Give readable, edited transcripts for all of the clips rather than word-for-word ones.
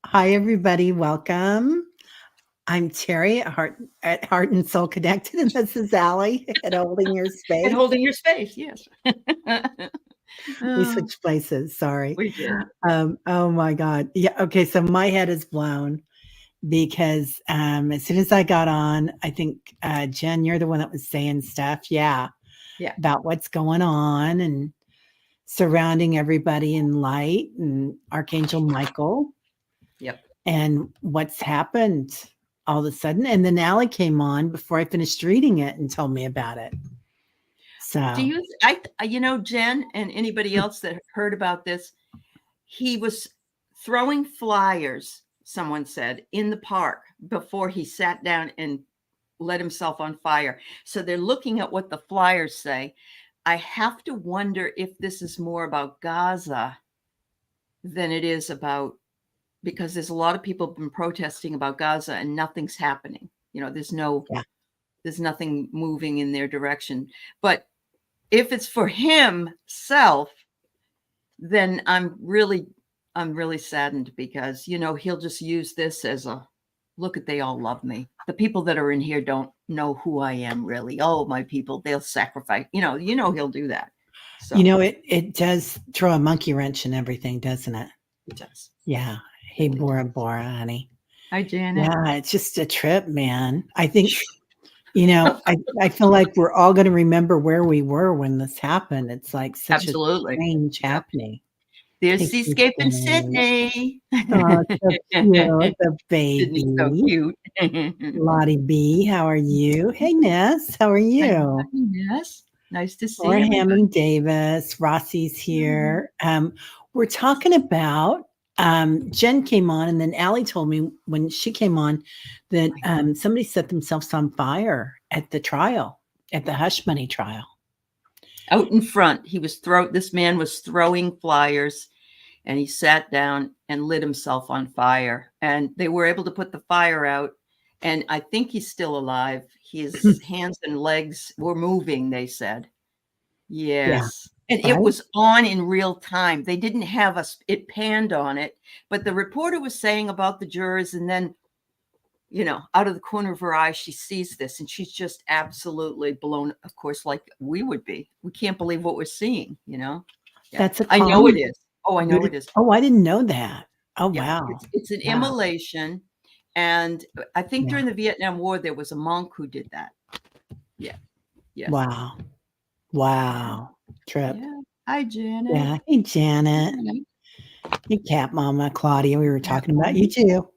Hi, everybody. Welcome. I'm Teri at Heart and Soul Connected, and this is Aley at Holding Your And Space. holding your space, yes. We switched places. Sorry. We did. Oh my God. Yeah. Okay. So my head is blown because as soon as I got on, I think Jen, you're the one that was saying stuff. Yeah, Yeah. about what's going on and surrounding everybody in light and Archangel Michael. Yep. And what's happened all of a sudden. And then Allie came on before I finished reading it and told me about it. Do So, you, Jen and anybody else that heard about this, he was throwing flyers, someone said, in the park before he sat down and let himself on fire. So they're looking at what the flyers say. I have to wonder if this is more about Gaza than it is about, because there's a lot of people have been protesting about Gaza and nothing's happening. There's nothing moving in their direction. But if it's for himself, then I'm really saddened because, he'll just use this as a look at, they all love me. The people that are in here don't know who I am really. Oh, my people, they'll sacrifice, he'll do that. So it does throw a monkey wrench in everything, doesn't it? it does. Yeah. Hey, Bora Bora, honey. Hi, Janet. Yeah, it's just a trip, man. I think, I feel like we're all going to remember where we were when this happened. It's like such Absolutely. a strange Yep. happening. There's Seascape in Sydney. Oh, so cute, the baby. Sydney's so cute. Lottie B, how are you? Hey, Ness, how are you? Yes. Nice to see Laura you. Hammond Davis, Rossi's here. We're talking about Jen came on, and then Allie told me when she came on that somebody set themselves on fire at the trial, at the hush money trial. Out in front, this man was throwing flyers, and he sat down and lit himself on fire. And they were able to put the fire out. And I think he's still alive. His hands and legs were moving, they said. Yes. Yeah, and right? It was on in real time. They didn't have it panned on it, but the reporter was saying about the jurors, and then, out of the corner of her eye, she sees this and she's just absolutely blown, of course, like we would be. We can't believe what we're seeing, Yeah. That's I know it is. Oh, I know it is. Oh, I didn't know that. Oh, yeah. Wow. It's an immolation. And I think during the Vietnam War, there was a monk who did that. Yeah. Yes. Wow. Wow. Trip. Yeah. Hi, Janet. Yeah. Hey, Janet. Hey, Cat Mama, Claudia. We were talking about you too.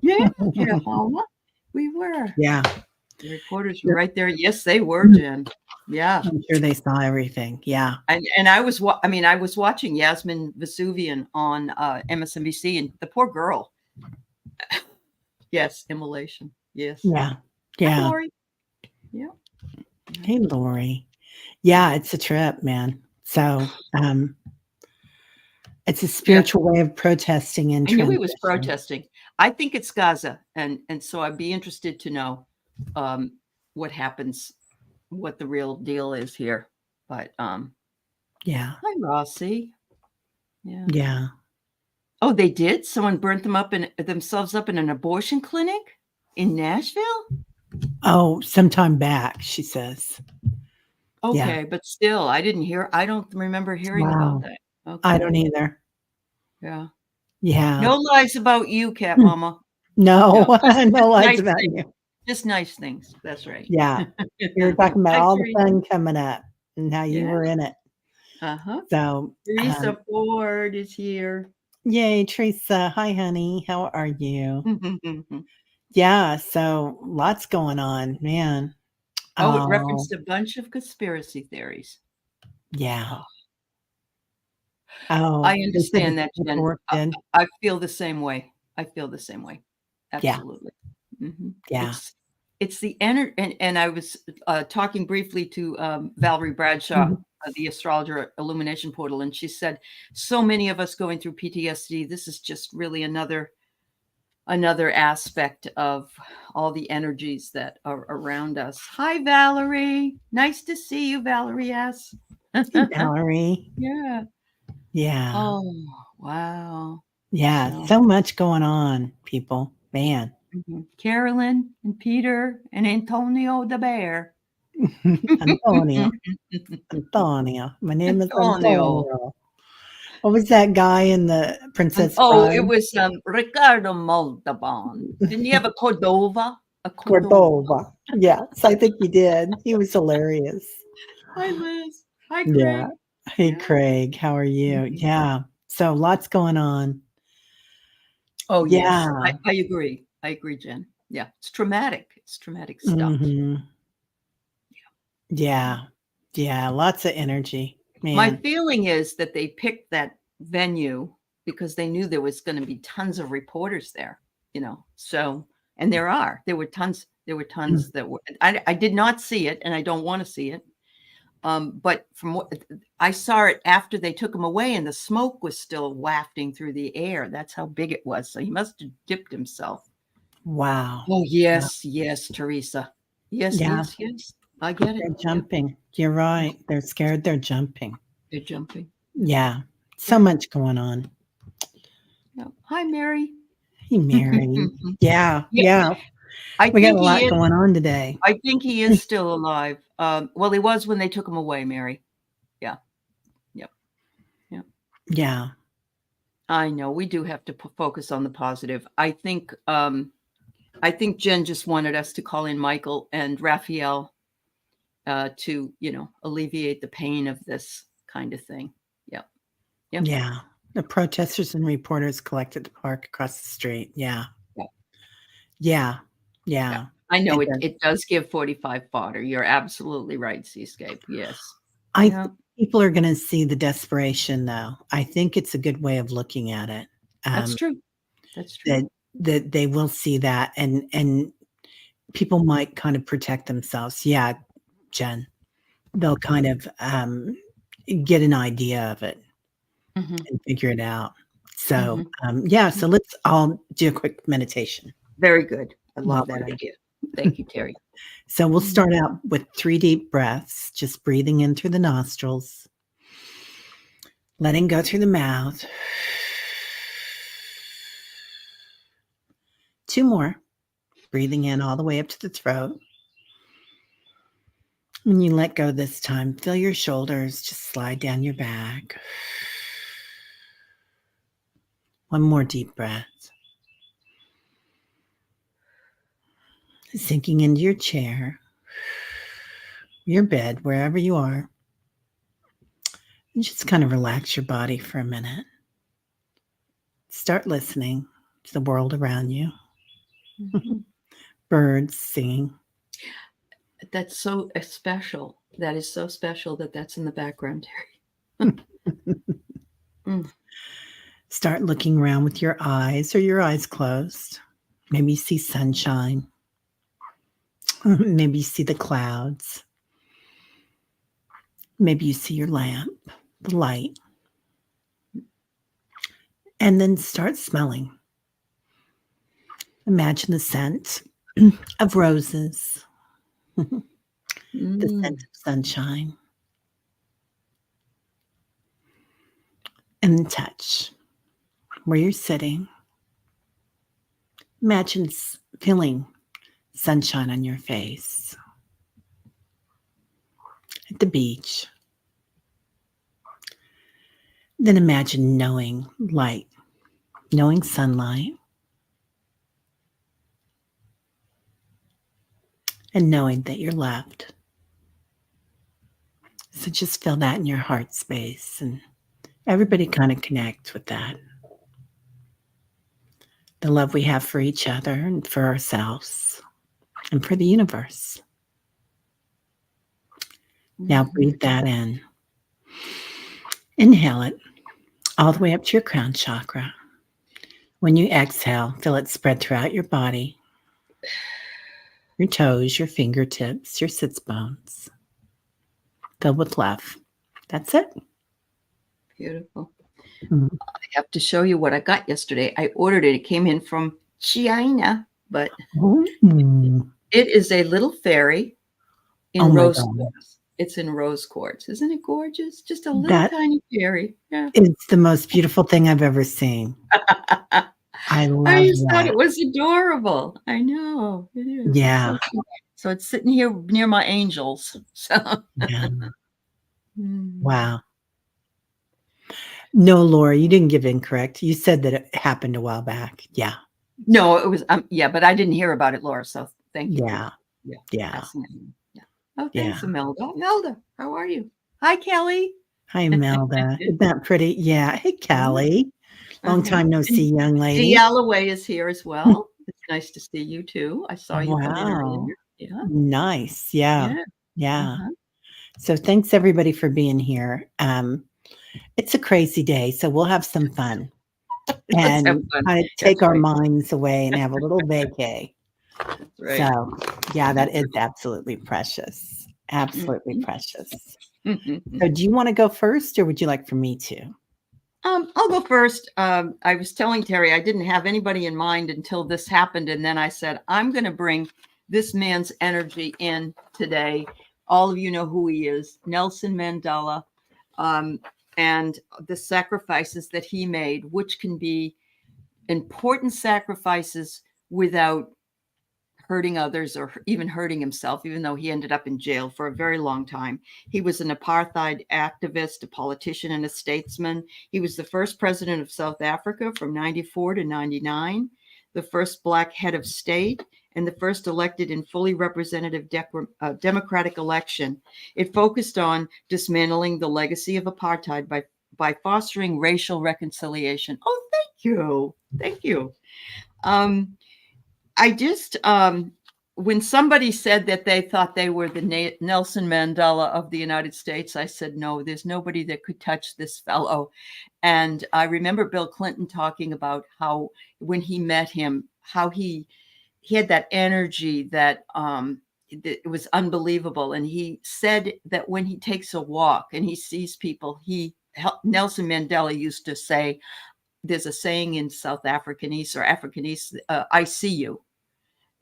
Yeah, Cat Mama. We were. Yeah. The reporters were right there. Yes, they were, Jen. Yeah. I'm sure they saw everything. Yeah. And I was watching Yasmin Vesuvian on MSNBC, and the poor girl. Yes, immolation. Yes. Yeah. Yeah. Hi, Lori. Yeah. Hey, Lori. Yeah, it's a trip, man. So it's a spiritual way of protesting. And I knew he was protesting. I think it's Gaza, and so I'd be interested to know what happens, what the real deal is here. But yeah. Hi, Rossi. Yeah. Yeah. Oh, they did? Someone burnt themselves up in an abortion clinic in Nashville? Oh, sometime back, she says. Okay, but still, I don't remember hearing about that. Okay. I don't either. Yeah. Yeah. No lies about you, Cat Mama. No lies about you. Just nice things. That's right. Yeah. You were talking about all the fun coming up and how you were in it. Uh-huh. So Teresa Ford is here. Yay, Teresa. Hi, honey. How are you? Yeah, so lots going on, man. Oh, it referenced a bunch of conspiracy theories. Yeah. Oh, I understand that, Jen. I feel the same way. Absolutely. Yeah. Mm-hmm. Yeah. It's the energy. And I was talking briefly to Valerie Bradshaw, the astrologer Illumination Portal, and she said, so many of us going through PTSD, this is just really another aspect of all the energies that are around us. Hi, Valerie. Nice to see you, Valerie S. Hey, Valerie. Yeah. Yeah. Oh, wow. Yeah. So much going on, people. Man. Carolyn and Peter and Antonio the bear. Antonio. Antonio. My name is Antonio. Antonio. What was that guy in the Princess Oh, Bride? it was Ricardo Montalban. Didn't you have a Cordova? A Cordova. Yes, I think he did. He was hilarious. Hi, Liz. Hi, Craig. Yeah. Hey, Yeah. Craig. How are you? Yeah. So lots going on. Oh, yes. Yeah. I agree. I agree, Jen. Yeah. It's traumatic. It's traumatic stuff. Yeah. Yeah. Lots of energy. Man. My feeling is that they picked that venue because they knew there was going to be tons of reporters there, so, and there were tons that were, I did not see it and I don't want to see it. But from what I saw it after they took him away and the smoke was still wafting through the air. That's how big it was. So he must have dipped himself. Wow. Oh, yes. Yeah. Yes, Teresa. Yes, yeah. Yes. I get it. They're jumping. Yep. You're right. They're scared. They're jumping. They're jumping. Yeah. So much going on. Yeah. Hi, Mary. Hey, Mary. Yeah. We got a lot going on today. I think he is still alive. Well, he was when they took him away, Mary. Yeah. Yep. Yep. Yeah. I know we do have to focus on the positive. I think Jen just wanted us to call in Michael and Raphael to, alleviate the pain of this kind of thing. Yep. Yep. Yeah. The protesters and reporters collected at the park across the street. Yeah. Yeah. Yeah. I know it does give 45 fodder. You're absolutely right, Seascape. Yes. I think people are going to see the desperation, though. I think it's a good way of looking at it. That's true. That's true. That they will see that, and people might kind of protect themselves. Yeah, Jen. They'll kind of get an idea of it and figure it out. So, so let's all do a quick meditation. Very good. I love that idea. Thank you, Teri. So we'll start out with 3 deep breaths, just breathing in through the nostrils, letting go through the mouth. 2 more, breathing in all the way up to the throat. When you let go this time, feel your shoulders just slide down your back. 1 more deep breath. Sinking into your chair, your bed, wherever you are. And just kind of relax your body for a minute. Start listening to the world around you. Birds singing. That's so special. That is so special that's in the background, Teri. Start looking around with your eyes or your eyes closed. Maybe you see sunshine. Maybe you see the clouds. Maybe you see your lamp, the light. And then start smelling. Imagine the scent of roses, the scent of sunshine, and touch where you're sitting. Imagine feeling sunshine on your face at the beach. Then imagine knowing light, knowing sunlight, and knowing that you're loved. So just feel that in your heart space, and everybody kind of connects with that. The love we have for each other and for ourselves and for the universe. Now breathe that in. Inhale it all the way up to your crown chakra. When you exhale, feel it spread throughout your body, your toes, your fingertips, your sits bones. Filled with love. That's it. Beautiful. I have to show you what I got yesterday. I ordered it. It came in from China, but it is a little fairy in rose quartz. It's in rose quartz. Isn't it gorgeous? Just a little That tiny cherry. Yeah. is the most beautiful thing I've ever seen. I love I just thought that. it was adorable. I know it is. It's Yeah. so cute. So it's sitting here near my angels. So Yeah. Mm. Wow. No, Laura, you didn't give incorrect. You said that it happened a while back. Yeah. No, it was yeah, but I didn't hear about it, Laura. So thank you. Yeah. Yeah. Yeah. Fascinating. Yeah. Oh, Yeah. thanks, Imelda. Imelda, how are you? Hi, Kelly. Hi, Melda. Isn't that pretty? Yeah. Hey, Callie. Long time no see, young lady. Dee Alloway is here as well. It's nice to see you too. I saw you come in Wow. earlier. Yeah. Nice. Yeah. Yeah. Yeah. Uh-huh. So thanks everybody for being here. It's a crazy day, so we'll have some fun Let's have and fun. kind of take That's our right. minds away and have a little vacay. That's right. So yeah, that is absolutely precious. Absolutely Mhm. precious. So do you want to go first or would you like for me to? I'll go first. I was telling Teri I didn't have anybody in mind until this happened. And then I said, I'm going to bring this man's energy in today. All of you know who he is, Nelson Mandela, and the sacrifices that he made, which can be important sacrifices without hurting others or even hurting himself, even though he ended up in jail for a very long time. He was an apartheid activist, a politician, and a statesman. He was the first president of South Africa from 94 to 99, the first Black head of state, and the first elected in fully representative democratic election. It focused on dismantling the legacy of apartheid by fostering racial reconciliation. Oh, thank you. Thank you. I just, when somebody said that they thought they were the Nelson Mandela of the United States, I said, no, there's nobody that could touch this fellow. And I remember Bill Clinton talking about how when he met him, how he had that energy that it was unbelievable. And he said that when he takes a walk and he sees people, Nelson Mandela used to say, there's a saying in South Africanese or Africanese, I see you.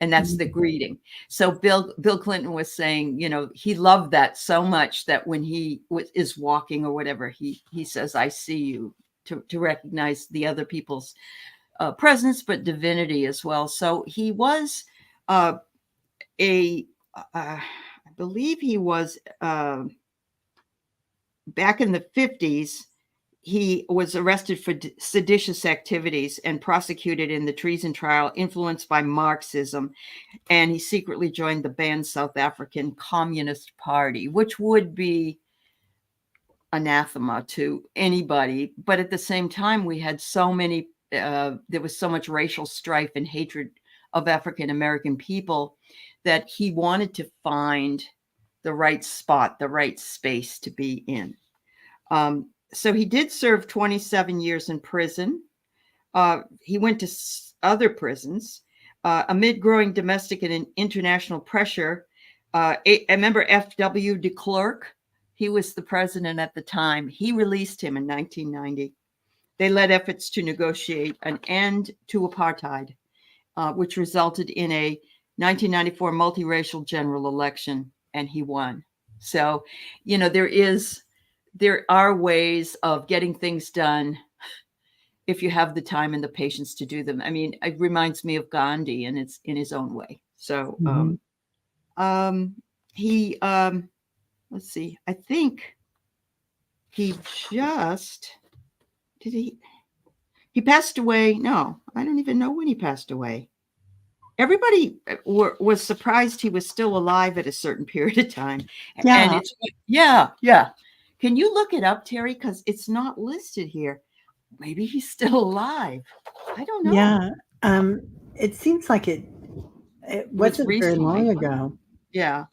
And that's the greeting. So Bill Clinton was saying, he loved that so much that when he is walking or whatever, he says, I see you, to recognize the other people's presence, but divinity as well. So he was I believe he was back in the 50s. He was arrested for seditious activities and prosecuted in the treason trial influenced by Marxism. And he secretly joined the banned South African Communist Party, which would be anathema to anybody. But at the same time, we had so many, there was so much racial strife and hatred of African American people that he wanted to find the right spot, the right space to be in. So he did serve 27 years in prison. He went to other prisons. Amid growing domestic and international pressure, I remember F.W. de Klerk. He was the president at the time. He released him in 1990. They led efforts to negotiate an end to apartheid, which resulted in a 1994 multiracial general election, and he won. So, there are ways of getting things done if you have the time and the patience to do them. I mean, it reminds me of Gandhi, and it's in his own way. So he let's see, I think he passed away. No, I don't even know when he passed away. Everybody was surprised he was still alive at a certain period of time. Yeah. And it's, yeah. Can you look it up, Teri? Because it's not listed here. Maybe he's still alive. I don't know. Yeah. It seems like it wasn't very long ago. Yeah.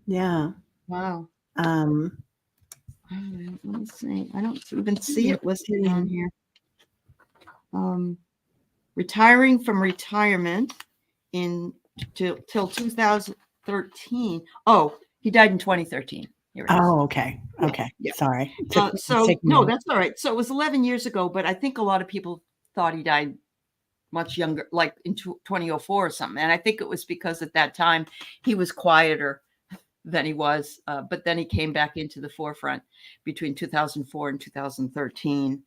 Yeah. Wow. Let me see. I don't even see it listed on here. Retiring from retirement till 2013. Oh, he died in 2013. Here it is. Oh, okay. Yeah. Okay. Yeah. Sorry. No, that's all right. So it was 11 years ago, but I think a lot of people thought he died much younger, like in 2004 or something. And I think it was because at that time he was quieter than he was. But then he came back into the forefront between 2004 and 2013.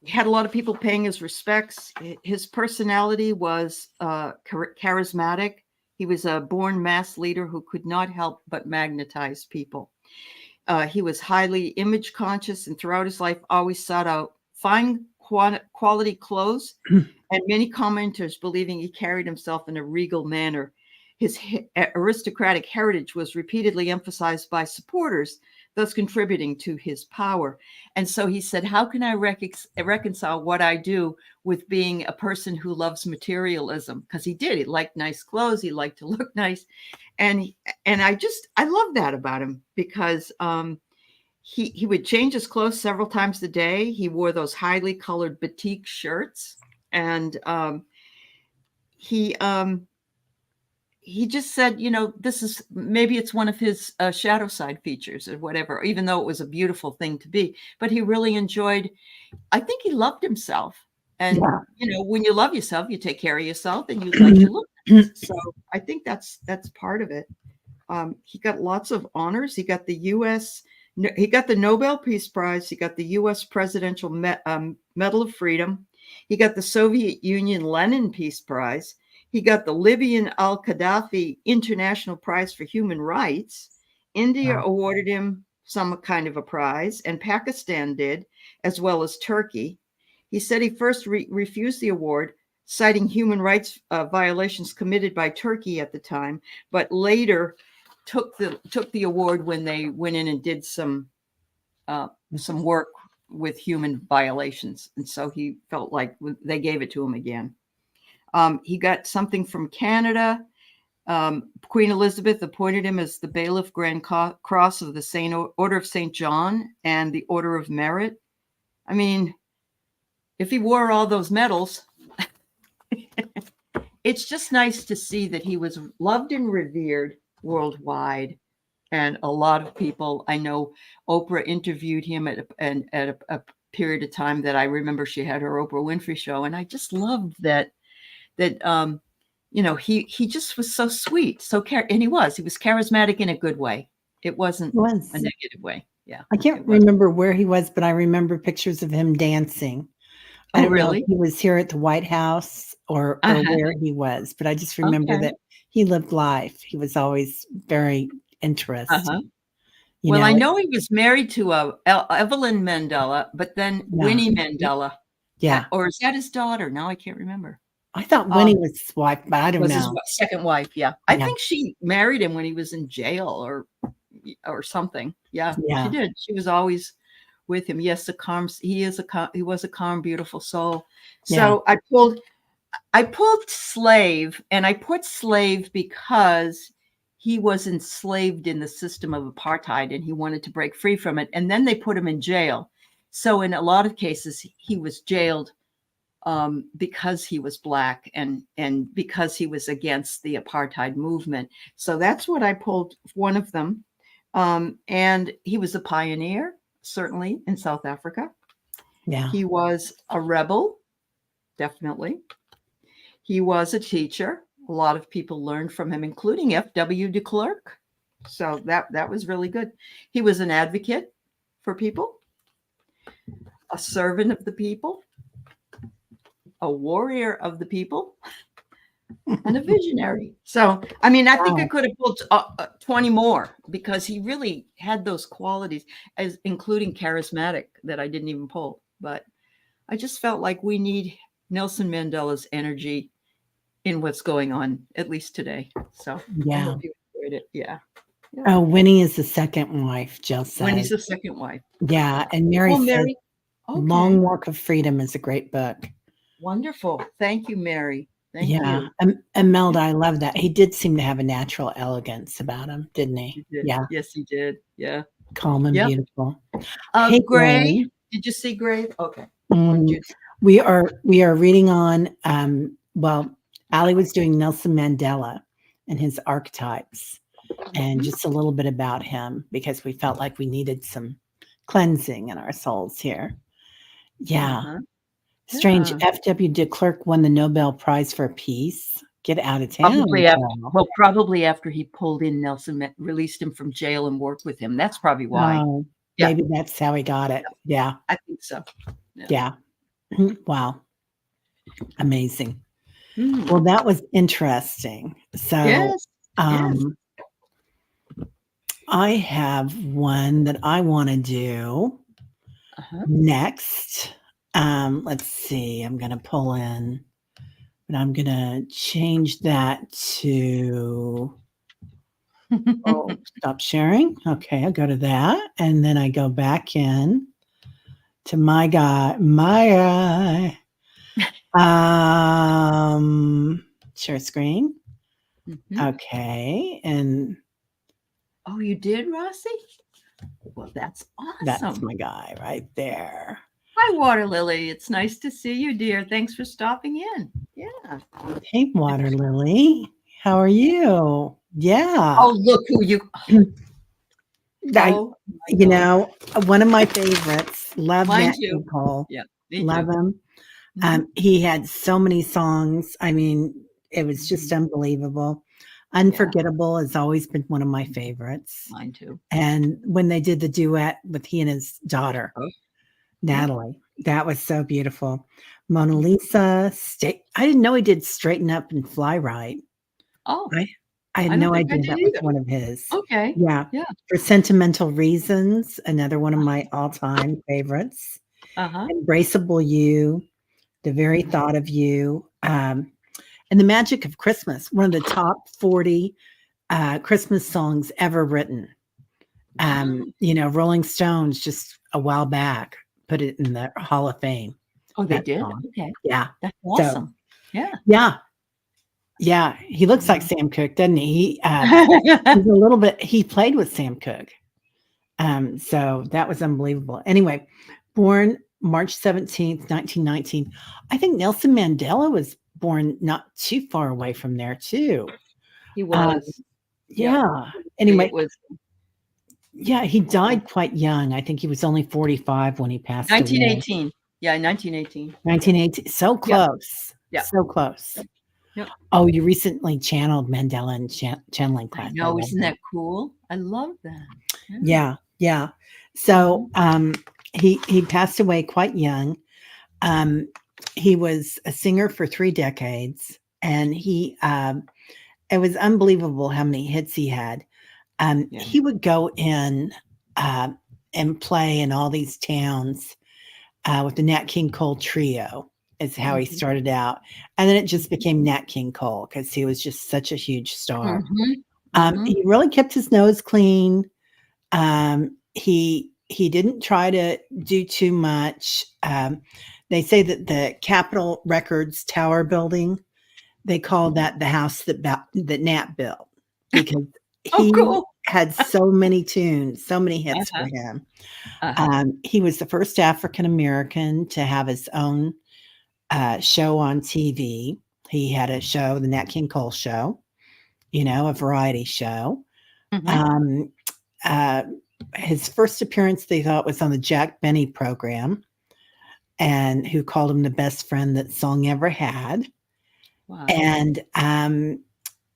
He had a lot of people paying his respects. His personality was charismatic. He was a born mass leader who could not help but magnetize people. He was highly image conscious, and throughout his life always sought out fine quality clothes, and many commenters believing he carried himself in a regal manner. His aristocratic heritage was repeatedly emphasized by supporters, thus contributing to his power. And so he said, how can I reconcile what I do with being a person who loves materialism? Because he did. He liked nice clothes. He liked to look nice. And I love that about him, because he would change his clothes several times a day. He wore those highly colored batik shirts. And he just said, this is, maybe it's one of his shadow side features or whatever, even though it was a beautiful thing to be. But he really enjoyed, I think he loved himself. And, when you love yourself, you take care of yourself and you like to look nice. So I think that's part of it. He got lots of honors. He got he got the Nobel Peace Prize. He got the U.S. Presidential Medal of Freedom. He got the Soviet Union Lenin Peace Prize. He got the Libyan al-Qaddafi International Prize for Human Rights. India awarded him some kind of a prize, and Pakistan did, as well as Turkey. He said he first refused the award, citing human rights violations committed by Turkey at the time, but later took the award when they went in and did some work with human violations. And so he felt like they gave it to him again. He got something from Canada. Queen Elizabeth appointed him as the Bailiff Grand Cross of the Order of St. John and the Order of Merit. I mean, if he wore all those medals, it's just nice to see that he was loved and revered worldwide. And a lot of people, I know Oprah interviewed him at a period of time that I remember she had her Oprah Winfrey show. And I just loved that he just was so sweet. And he was charismatic in a good way. It wasn't a negative way. Yeah. I can't remember where he was, but I remember pictures of him dancing. I don't know if he was here at the White House or where he was, but I just remember that he lived life. He was always very interesting. Well, I know he was married to Evelyn Mandela, but then Winnie Mandela. Yeah. Or is that his daughter? Now I can't remember. I thought Winnie was his wife, but I don't know. His second wife, yeah. I think she married him when he was in jail or something. Yeah, she did. She was always with him. Yes, he was a calm, beautiful soul. So I pulled slave, and I put slave because he was enslaved in the system of apartheid and he wanted to break free from it. And then they put him in jail. So in a lot of cases, he was jailed because he was Black and because he was against the apartheid movement. So that's what I pulled, one of them. And he was a pioneer, certainly, in South Africa. Yeah. He was a rebel, definitely. He was a teacher. A lot of people learned from him, including F.W. de Klerk. So that was really good. He was an advocate for people, a servant of the people, a warrior of the people, and a visionary. So, I mean, I think I could have pulled 20 more because he really had those qualities, as including charismatic, that I didn't even pull. But I just felt like we need Nelson Mandela's energy in what's going on, at least today. So I hope you enjoyed it. Yeah. Oh, Winnie is the second wife, Jill said. Winnie's the second wife. Yeah. And Mary said, Long Walk of Freedom is a great book. Wonderful. Thank you, Mary. Thank you. Imelda, I love that. He did seem to have a natural elegance about him, didn't he? He did. Yeah. Yes, he did. Yeah. Calm and beautiful. Hey, Gray. Did you see Gray? Okay. We are reading on, Aley was doing Nelson Mandela and his archetypes and just a little bit about him because we felt like we needed some cleansing in our souls here. Yeah. Strange. Yeah. F.W. de Klerk won the Nobel Prize for Peace. Get out of town. Probably after he pulled in Nelson, released him from jail and worked with him. That's probably why. Oh, Yeah. maybe that's how he got it. Yeah. I think so. Yeah. Wow. Amazing. Mm. Well, that was interesting. So, Yes. I have one that I want to do next. Let's see. I'm going to pull in, but I'm going to change that to stop sharing. Okay, I go to that, and then I go back in to my guy. Share screen. Okay, and you did, Rossi? Well, that's awesome. That's my guy right there. Hi, Water Lily. It's nice to see you, dear. Thanks for stopping in. Yeah. Hey, Water Lily. How are you? Yeah. Oh, look who you. You know, one of my favorites. Love Nat King Cole. Yeah. Love him. He had so many songs. I mean, it was just unbelievable. Unforgettable has always been one of my favorites. Mine too. And when they did the duet with he and his daughter, Natalie, that was so beautiful. Mona Lisa, I didn't know he did Straighten Up and Fly Right. Oh, I had no idea that was one of his. Okay. Yeah. For Sentimental Reasons, another one of my all-time favorites. Embraceable You, The Very Thought of You, and The Magic of Christmas, one of the top 40 Christmas songs ever written. You know, Rolling Stones just a while back put it in the Hall of Fame. Oh, they did? Song. Okay. Yeah. That's awesome. So, yeah. Yeah. He looks like Sam Cooke, doesn't he? He's a little bit, he played with Sam Cooke. So that was unbelievable. Anyway, born March 17th, 1919. I think Nelson Mandela was born not too far away from there, too. He was. Yeah. Anyway. Yeah, he died quite young. I think he was only 45 when he passed 1918. away. Yeah, 1918. 1918. So close. Yeah. So close. Yep. Oh, you recently channeled Mandela in channeling class. No, isn't that cool? I love that. Yeah. So he passed away quite young. He was a singer for 3 decades, and it was unbelievable how many hits he had. He would go in and play in all these towns with the Nat King Cole Trio is how he started out. And then it just became Nat King Cole because he was just such a huge star. He really kept his nose clean. He didn't try to do too much. They say that the Capitol Records Tower building, they call that the house that Nat built because he had so many tunes, so many hits for him. He was the first African American to have his own show on TV. He had a show, the Nat King Cole Show, you know, a variety show. His first appearance, they thought, was on the Jack Benny program, and who called him the best friend that song ever had. Wow. And,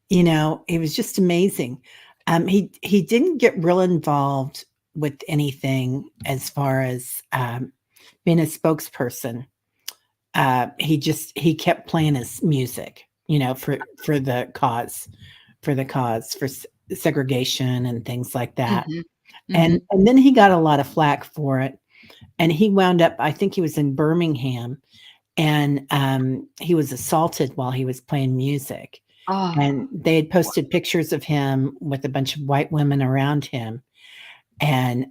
you know, it was just amazing. He didn't get real involved with anything as far as being a spokesperson. He kept playing his music, you know, for the cause, for segregation and things like that. And then he got a lot of flack for it. And he wound up, I think he was in Birmingham, and he was assaulted while he was playing music. And they had posted pictures of him with a bunch of white women around him. And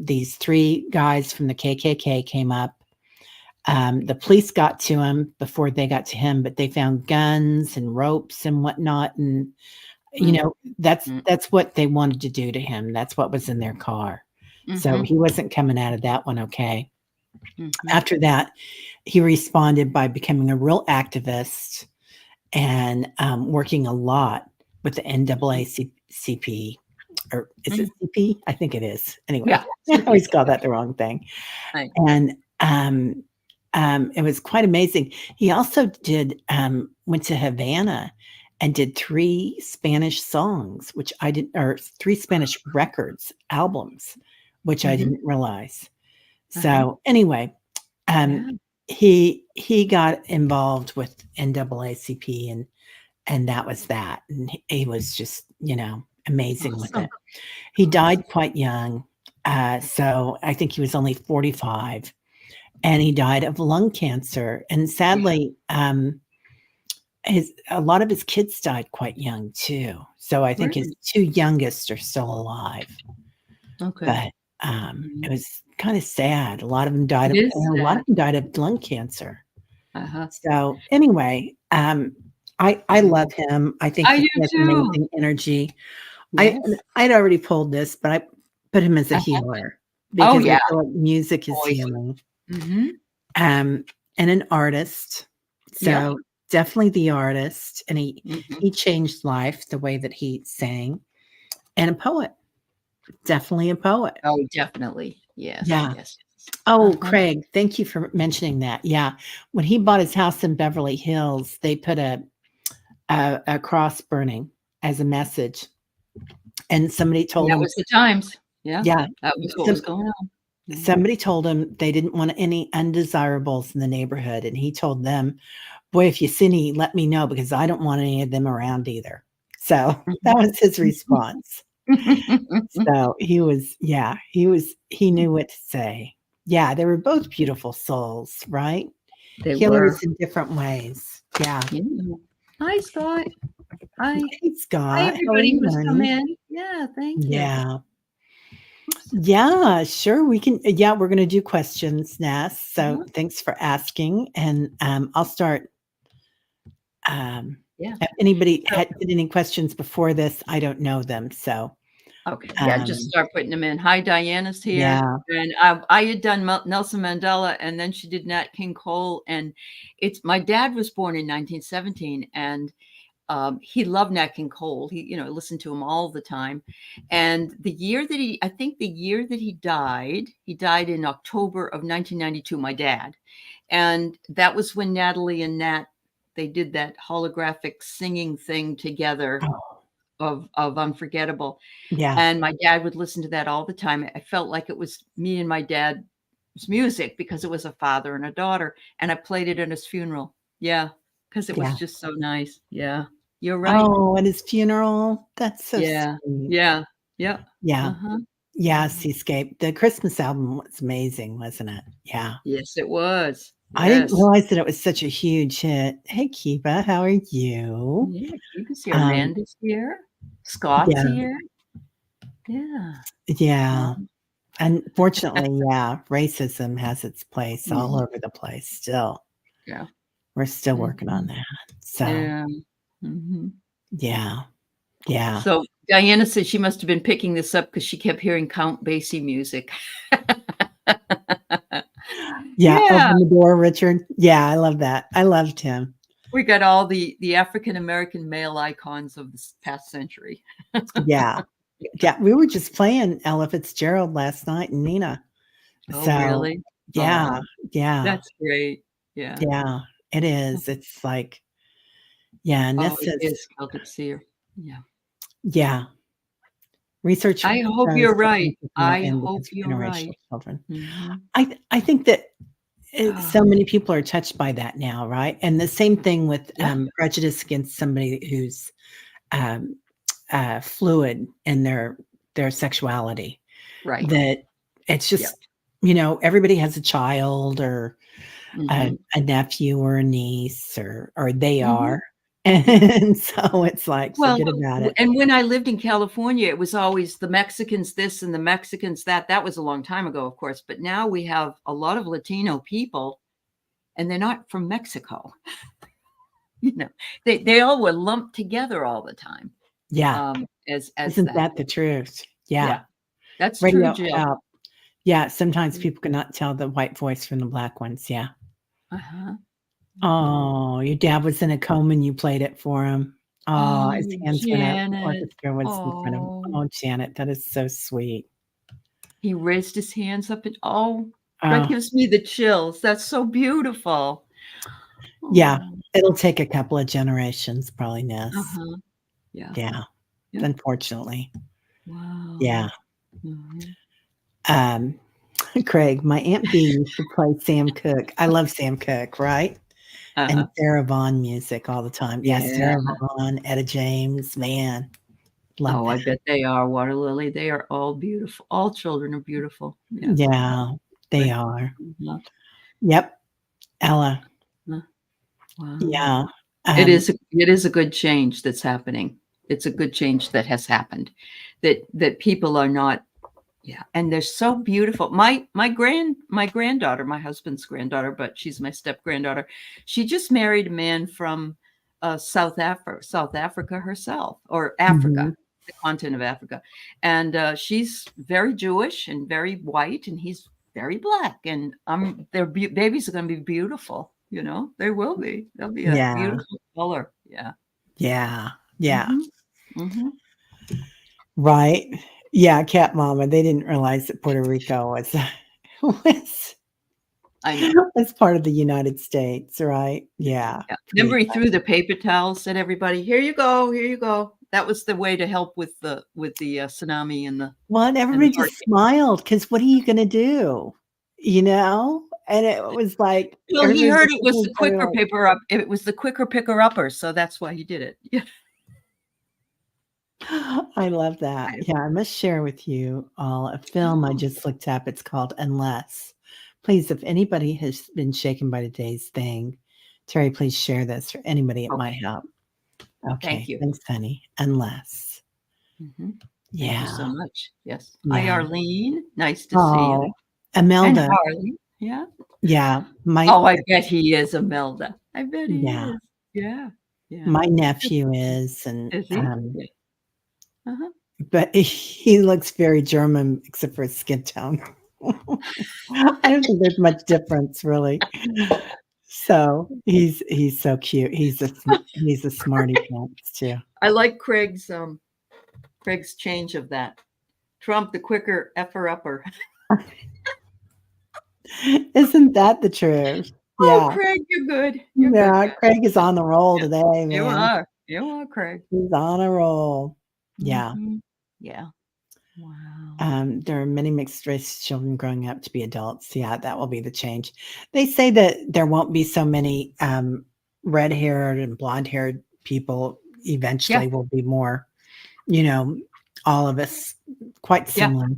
these 3 guys from the KKK came up. The police got to him before they got to him, but they found guns and ropes and whatnot. And, you know, that's what they wanted to do to him. That's what was in their car. So he wasn't coming out of that one okay. After that, he responded by becoming a real activist and working a lot with the NAACP, or is it CP? I think it is. Anyway, I always call that the wrong thing. And it was quite amazing. He also did went to Havana and did 3 Spanish songs, which I didn't, or 3 Spanish records, albums, which I didn't realize. So anyway, he got involved with NAACP, and that was that. And he was just, amazing with it. He died quite young. So I think he was only 45, and he died of lung cancer. And sadly, a lot of his kids died quite young too. So I think his 2 youngest are still alive. Okay. But it was kind of sad. A lot of them died of lung cancer. So anyway, I love him. I think he has amazing energy. Yes. I'd already pulled this, but I put him as a healer because I feel like music is healing. And an artist. So definitely the artist, and he changed life the way that he sang, and a poet. Definitely a poet. Oh, definitely. Yes. Yeah. Yes. Oh, Craig, thank you for mentioning that. Yeah. When he bought his house in Beverly Hills, they put a cross burning as a message. And somebody told him. That was the times. Yeah. Yeah. That was what was going on. Somebody told him they didn't want any undesirables in the neighborhood. And he told them, boy, if you see any, let me know, because I don't want any of them around either. So that was his response. So he knew what to say. Yeah, they were both beautiful souls, right? They Healers were in different ways. Yeah. Hi, Scott. Hi, Scott. Hi, everybody who's come in. Yeah, thank you. Yeah. Yeah, sure. We can. Yeah, we're going to do questions, Ness. So thanks for asking. And I'll start. If anybody did any questions before this, I don't know them. So. Okay. Yeah, just start putting them in. Hi, Diana's here. Yeah. And I had done Nelson Mandela, and then she did Nat King Cole. And my dad was born in 1917, and he loved Nat King Cole. He, listened to him all the time. And the year that he died in October of 1992, my dad. And that was when Natalie and Nat, they did that holographic singing thing together. Of Unforgettable. Yeah. And my dad would listen to that all the time. I felt like it was me and my dad's music, because it was a father and a daughter. And I played it at his funeral. Yeah. Because it was just so nice. Yeah. You're right. Oh, at his funeral. That's so sweet. Yeah. Yeah. Yeah. Yeah. Seascape. The Christmas album was amazing, wasn't it? Yeah. Yes, it was. I didn't realize that it was such a huge hit. Hey, Kiva, how are you? Yeah, Kiva's here. Amanda's here. Scott's here. Yeah. Yeah. Unfortunately, racism has its place all over the place still. Yeah. We're still working on that. So, yeah. So Diana said she must have been picking this up because she kept hearing Count Basie music. Open the door, Richard. Yeah, I love that. I loved him. We got all the African-American male icons of this past century. Yeah. We were just playing Ella Fitzgerald last night and Nina. Oh, really? Yeah. That's great. Yeah. Yeah, it is. It's like, it is Celtic Seer. Yeah. Yeah. Research. I hope you're right. I hope you're right. Children. I think that so many people are touched by that now, right? And the same thing with prejudice against somebody who's fluid in their sexuality. Right. That it's just, everybody has a child or a nephew or a niece, or they are. And so it's like, forget about it. And when I lived in California, it was always the Mexicans this and the Mexicans that. That was a long time ago, of course. But now we have a lot of Latino people, and they're not from Mexico. They all were lumped together all the time. Yeah. Isn't that the truth? Yeah. That's true, Jill. Sometimes people cannot tell the white voice from the black ones. Yeah. Uh-huh. Oh, your dad was in a coma and you played it for him. Oh, his hands went up. The orchestra was in front of him. Oh, Janet, that is so sweet. He raised his hands up and That Oh, gives me the chills. That's so beautiful. yeah. Oh, It'll take a couple of generations, probably, Ness. uh-huh. Yeah. Yeah, Yeah. unfortunately. Yeah. Wow. Mhm. Um, Craig, my Aunt B used to play Sam Cooke. I love Sam Cooke, right? And Uh-huh. Sarah Vaughan music all the time. Yeah, Yeah. Sarah Vaughan, Etta James, man, love Oh, I that. bet they are, Water Lily. They are all beautiful. All children are beautiful. Yes. Yeah, they Right. are. Uh-huh. Yep, Ella. Uh, Wow. Yeah. It is a good change that's happening. It's a good change that has happened. That people are not, yeah, and they're so beautiful. My granddaughter, my husband's granddaughter, but she's my step granddaughter. She just married a man from South Africa herself, or Africa, Mhm. the continent of Africa, and she's very Jewish and very white, and he's very black, and their babies are going to be beautiful. You know, they will be. They'll be a Yeah, beautiful color. Yeah. yeah, yeah, Hmm. Hmm. right. Yeah, Cat Mama, they didn't realize that Puerto Rico was was I know. was part of the United States, right? Yeah, Yeah. pretty Remember he threw the exciting. paper towels at everybody, "Here you go, here you go." That was the way to help with the tsunami Well, and and the everybody just hurricane. smiled because what are you gonna do? You know? And it was like Well, he everybody heard was it was looking at the each other quicker like, paper up it was the quicker picker upper, so that's why he did it. Yeah. I love that. I Yeah, I must share with you all a film I Oh, just looked up. It's called Unless. Please, if anybody has been shaken by today's thing, Terry, please share this for anybody it might okay. help. Thank Okay, you. thanks, honey. Unless. Mhm. Thank you so Yeah, much. Yes. Hi, yeah. Arlene. Nice to see you. Oh, And Imelda. Harley. Yeah. Yeah, Oh, I bet he is, Imelda. I bet he yeah, is. Yeah. Yeah. my nephew is, and Is he? Yeah. Uh-huh. but he looks very German except for his skin tone. I don't think there's much difference really. So, he's so cute. He's a smarty pants too. I like Craig's change of that. Trump, the quicker effer upper. Isn't that the truth? Oh, Yeah. Craig, you're good. You're good, Yeah, good. Craig is Good. on the roll Yeah, today, you man. are. You are, Craig. He's on a roll. Yeah. Mhm. Yeah. Wow. There are many mixed race children growing up to be adults. Yeah, that will be the change. They say that there won't be so many red-haired and blonde-haired people. Yeah. Eventually, will be more, you know, all of us quite Yeah. similar.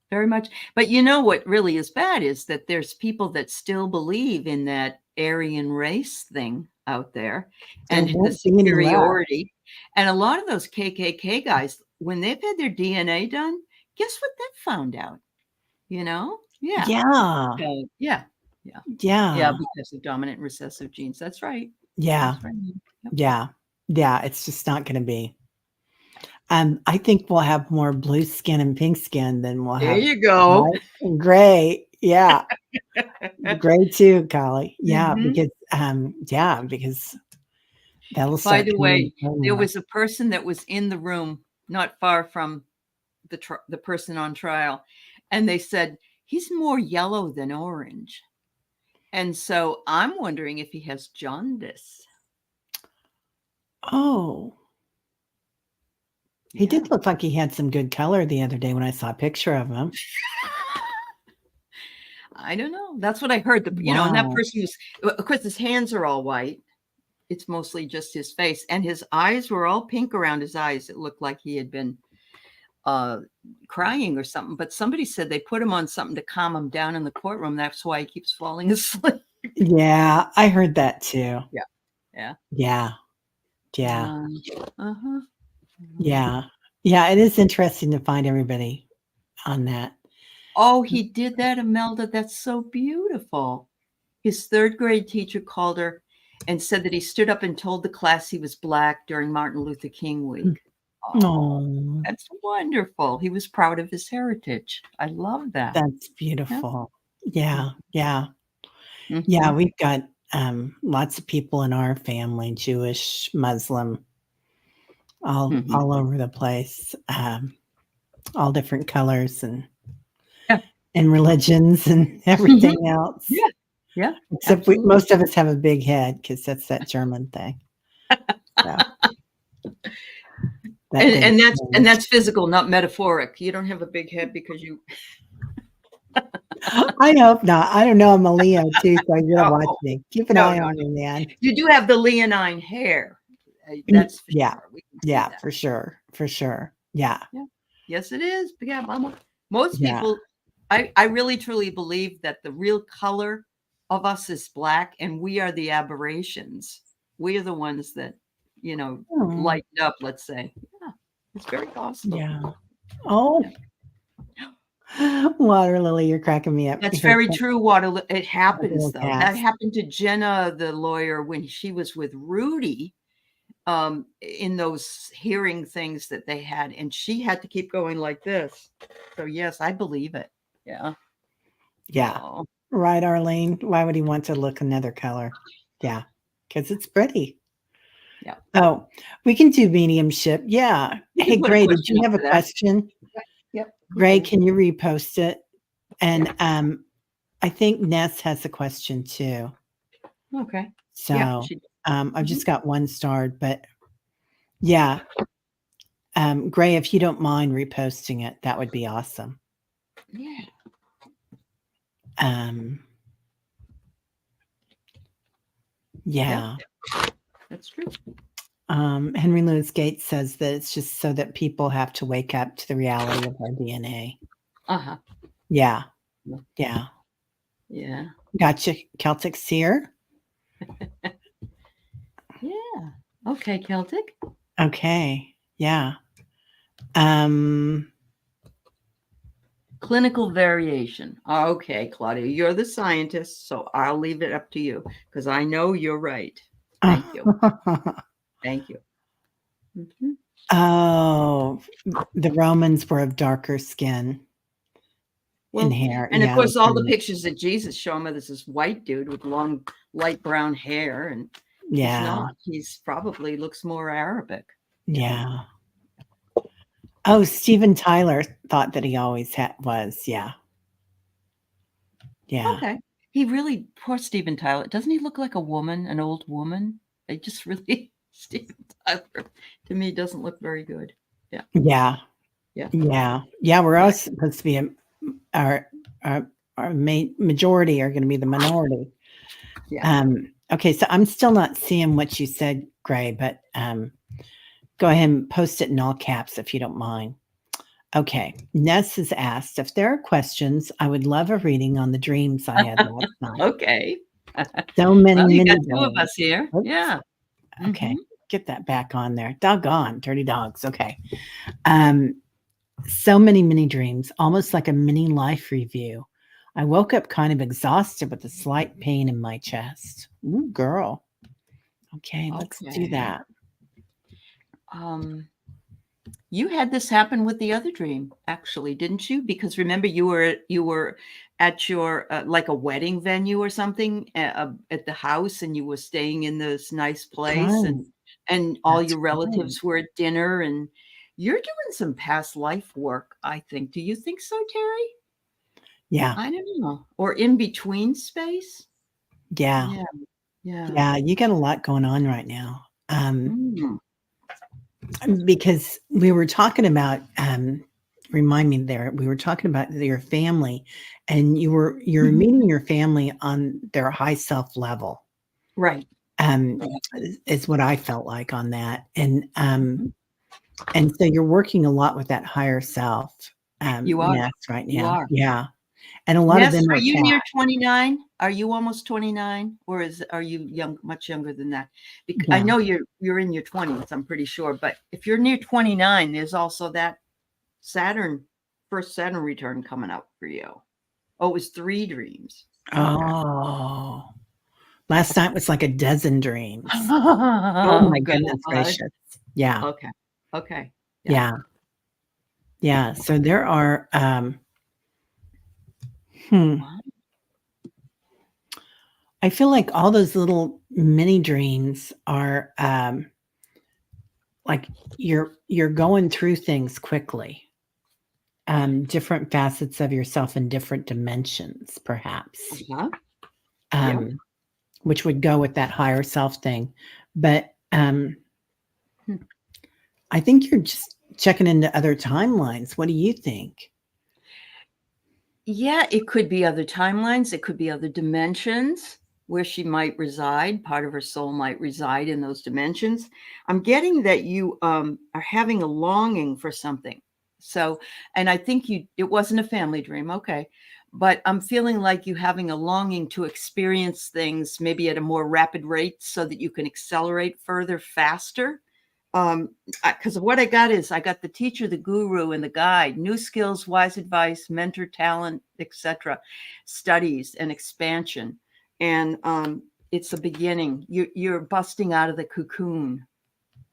Very much. But you know what really is bad is that there's people that still believe in that Aryan race thing out there There and the won't be any left. superiority. And a lot of those KKK guys, when they've had their DNA done, guess what they found out? You know? Yeah. Yeah. So, yeah. Yeah. Yeah, Yeah. because of dominant and recessive genes. That's right. Yeah. That's right. Yep. Yeah. Yeah. It's just not going to be. I think we'll have more blue skin and pink skin than we'll There have you go. white and gray. Yeah. Gray too, Golly. Mhm. Yeah, because that'll By start the coming way, into play there more. was a person that was in the room not far from the person on trial, and they said he's more yellow than orange. And so I'm wondering if he has jaundice. Oh, he Yeah. did look like he had some good color the other day when I saw a picture of him. I don't know. That's what I heard. And that Wow. person was, of course, his hands are all white. It's mostly just his face, and his eyes were all pink around his eyes. It looked like he had been uh, crying or something. But somebody said they put him on something to calm him down in the courtroom. That's why he keeps falling asleep. Yeah, I heard that too. Yeah. Yeah. Yeah. Yeah. Uh-huh. Yeah. Yeah, it is interesting to find everybody on that. Oh, he did that, Imelda. That's so beautiful. His third grade teacher called her and said that he stood up and told the class he was Black during Martin Luther King week. Oh, Oh, that's wonderful. He was proud of his heritage. I love that. that's Yeah. beautiful. Yeah. Yeah. Yeah, Mm-hmm. we've got lots of people in our family, Jewish, Muslim, Mm-hmm. all over the place, all different colors, and Yeah. and religions and everything else. Yeah. Yeah. Except most of us have a big head because that's that German thing. So, and that's physical, not metaphoric. You don't have a big head because you. I hope not. I don't know. I'm a Leo too, so you gotta watch me. Keep an eye on me, man. You do have the leonine hair. That's for yeah, sure. yeah, for sure, for sure. Yeah. Yes, it is. Yeah, most people. I really truly believe that the real color of us is black, and we are the aberrations. We are the ones that lighten up. Let's say, yeah, it's very possible. Yeah. Oh. Yeah. Water Lily, you're cracking me up. That's very true, Water. It happens though. That happened to Jenna, the lawyer, when she was with Rudy, in those hearing things that they had, and she had to keep going like this. So yes, I believe it. Yeah. Yeah. Oh. Right, Arlene. Why would he want to look another color? Yeah, because it's pretty. Yeah. Oh, we can do mediumship. Yeah. Hey, Gray, did you have a question? Yep. Gray, can you repost it? And I think Ness has a question too. Okay. So yeah, I've just got one starred, but yeah. Gray, if you don't mind reposting it, that would be awesome. Yeah. Yeah. That's true. Henry Louis Gates says that it's just so that people have to wake up to the reality of our DNA. Uh-huh. Yeah. Yeah. Yeah. Gotcha. Celtic Seer. Yeah. Okay, Celtic. Okay. Yeah. Clinical variation. Okay, Claudia, you're the scientist, so I'll leave it up to you because I know you're right. Thank you. Thank you. Mm-hmm. Oh, the Romans were of darker skin and hair. And of course, all the pictures that Jesus show me, this is white dude with long, light brown hair, and he's not. He's probably looks more Arabic. Yeah. Oh, Steven Tyler thought that he always was. Yeah. Yeah. Okay. He really, poor Steven Tyler. Doesn't he look like a woman, an old woman? I just really, Steven Tyler to me doesn't look very good. Yeah. Yeah. Yeah. Yeah. Yeah. We're all supposed to be our majority are going to be the minority. Yeah. Okay. So I'm still not seeing what you said, Gray, but go ahead and post it in all caps if you don't mind. Okay. Ness has asked if there are questions. I would love a reading on the dreams I had last night. Okay. So many, you got two of us here. Oops. Yeah. Okay. Get that back on there. Doggone dirty dogs. Okay. So many dreams, almost like a mini life review. I woke up kind of exhausted with a slight pain in my chest. Ooh, girl. Okay, let's do that. You had this happen with the other dream, actually, didn't you? Because remember, you were at your like a wedding venue or something at the house, and you were staying in this nice place, and all your relatives were at dinner, and you're doing some past life work, I think. Do you think so, Teri? Yeah. I don't know. Or in between space? Yeah. You got a lot going on right now. Because we were talking about, remind me there, we were talking about your family, and you're meeting your family on their high self level. Right. Is what I felt like on that. And so you're working a lot with that higher self. You are right now. You are. Yeah. And a lot of them are you near 29? Are you almost 29, or are you much younger than that? Because I know you're in your 20s, I'm pretty sure. But if you're near 29, there's also that first Saturn return coming up for you. Oh, it was 3 dreams. Oh, last night was like a dozen dreams. Oh my goodness gracious. Yeah. Okay. Yeah. So there are, I feel like all those little mini dreams are like you're going through things quickly. different facets of yourself in different dimensions, perhaps, Uh-huh. Yeah. which would go with that higher self thing. But I think you're just checking into other timelines. What do you think? Yeah, it could be other timelines. It could be other dimensions where she might reside. Part of her soul might reside in those dimensions. I'm getting that you are having a longing for something. So, and I think it wasn't a family dream. Okay. But I'm feeling like you having a longing to experience things maybe at a more rapid rate so that you can accelerate further, faster. Because of what I got the teacher, the guru, and the guide, new skills, wise advice, mentor, talent, etc., studies and expansion. And it's a beginning. You're busting out of the cocoon.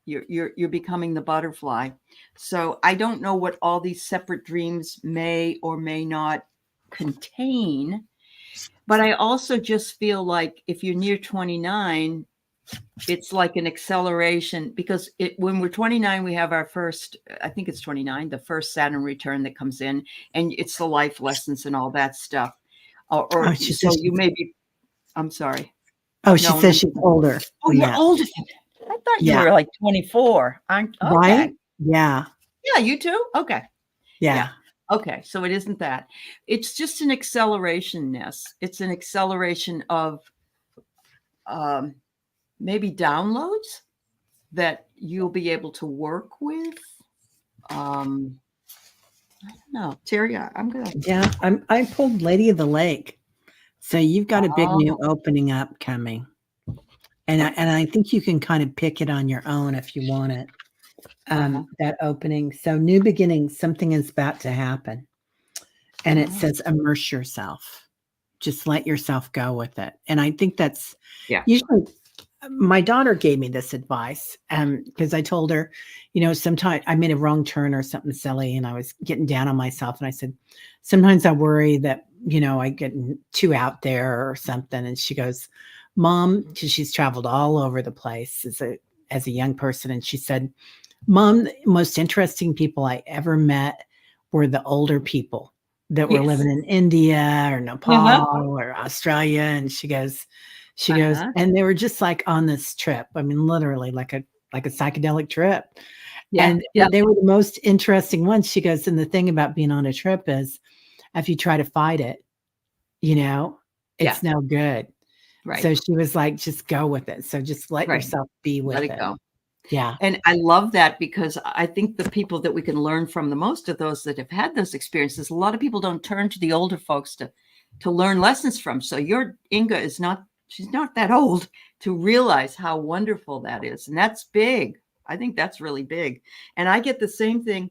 You're becoming the butterfly. So I don't know what all these separate dreams may or may not contain, but I also just feel like if you're near 29, it's like an acceleration, because when we're 29, we have our first, I think it's 29, the first Saturn return that comes in, and it's the life lessons and all that stuff. So you may be, I'm sorry. Oh, she says she's older. Oh, you're older. I thought you were like 24. Okay. Right? Yeah. Yeah, you too? Okay. Yeah. Okay, so it isn't that. It's just an acceleration-ness. It's an acceleration of maybe downloads that you'll be able to work with. I don't know, Teri. I'm gonna. Yeah, I pulled Lady of the Lake, so you've got a big new opening up coming, and I think you can kind of pick it on your own if you want it. That opening. So new beginnings. Something is about to happen, and it says immerse yourself. Just let yourself go with it, and I think that's usually. My daughter gave me this advice because I told her, sometimes I made a wrong turn or something silly and I was getting down on myself. And I said, sometimes I worry that, I get too out there or something. And she goes, Mom, because she's traveled all over the place as a young person. And she said, Mom, the most interesting people I ever met were the older people that were living in India or Nepal or Australia. And she goes, and they were just like on this trip. I mean, literally like a psychedelic trip. And they were the most interesting ones. She goes, and the thing about being on a trip is if you try to fight it, it's no good. Right. So she was like, just go with it. So just let yourself be with it. Let it go. Yeah. And I love that, because I think the people that we can learn from the most are those that have had those experiences. A lot of people don't turn to the older folks to learn lessons from. So your Inga is she's not that old to realize how wonderful that is. And that's big. I think that's really big. And I get the same thing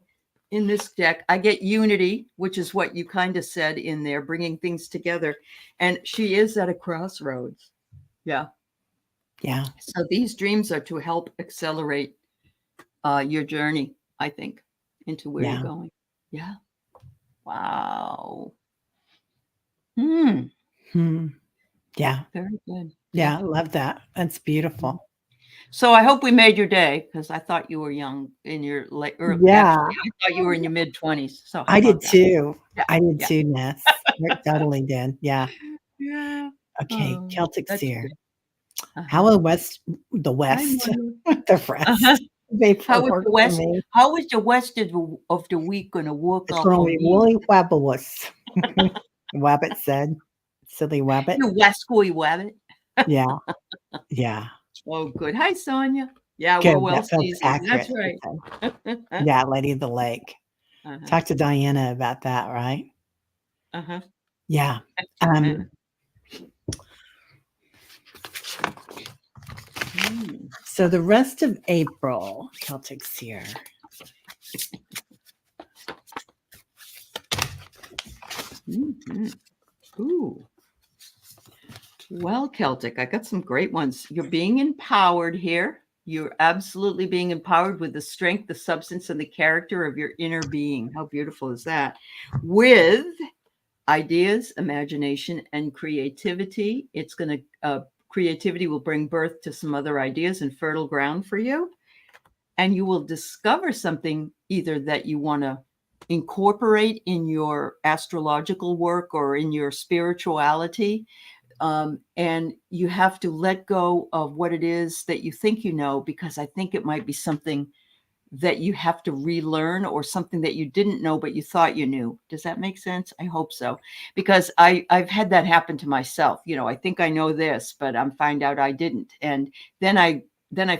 in this deck. I get unity, which is what you kind of said in there, bringing things together. And she is at a crossroads. Yeah. Yeah. So these dreams are to help accelerate your journey, I think, into where you're going. Yeah. Wow. Yeah. Very good. Yeah, I love that. That's beautiful. So I hope we made your day, because I thought you were young in your late. Actually, I thought you were in your mid-20s. So I did too. Yeah. I did too, Ness. Totally did. Yeah. Yeah. Okay, Celtic Seer. How will the rest? The rest. How is the rest of the week going to work out? It's going to be really fabulous. Wabbit said. Silly Wabbit. You wascally Wabbit. Yeah. Yeah. Oh, good. Hi, Sonia. Yeah, good. We're well seasoned. That's right. Yeah, Lady of the Lake. Talk to Diana about that, right? Yeah. So the rest of April, Celtic Seer. Ooh. Well, Celtic, I got some great ones. You're being empowered here. You're absolutely being empowered with the strength, the substance, and the character of your inner being. How beautiful is that? With ideas, imagination, and creativity. It's going to, creativity will bring birth to some other ideas and fertile ground for you. And you will discover something either that you want to incorporate in your astrological work or in your spirituality. And you have to let go of what it is that you think you know, because I think it might be something that you have to relearn, or something that you didn't know but you thought you knew. Does that make sense? I hope so, because I've had that happen to myself. I think I know this, but I'm find out I didn't, and then I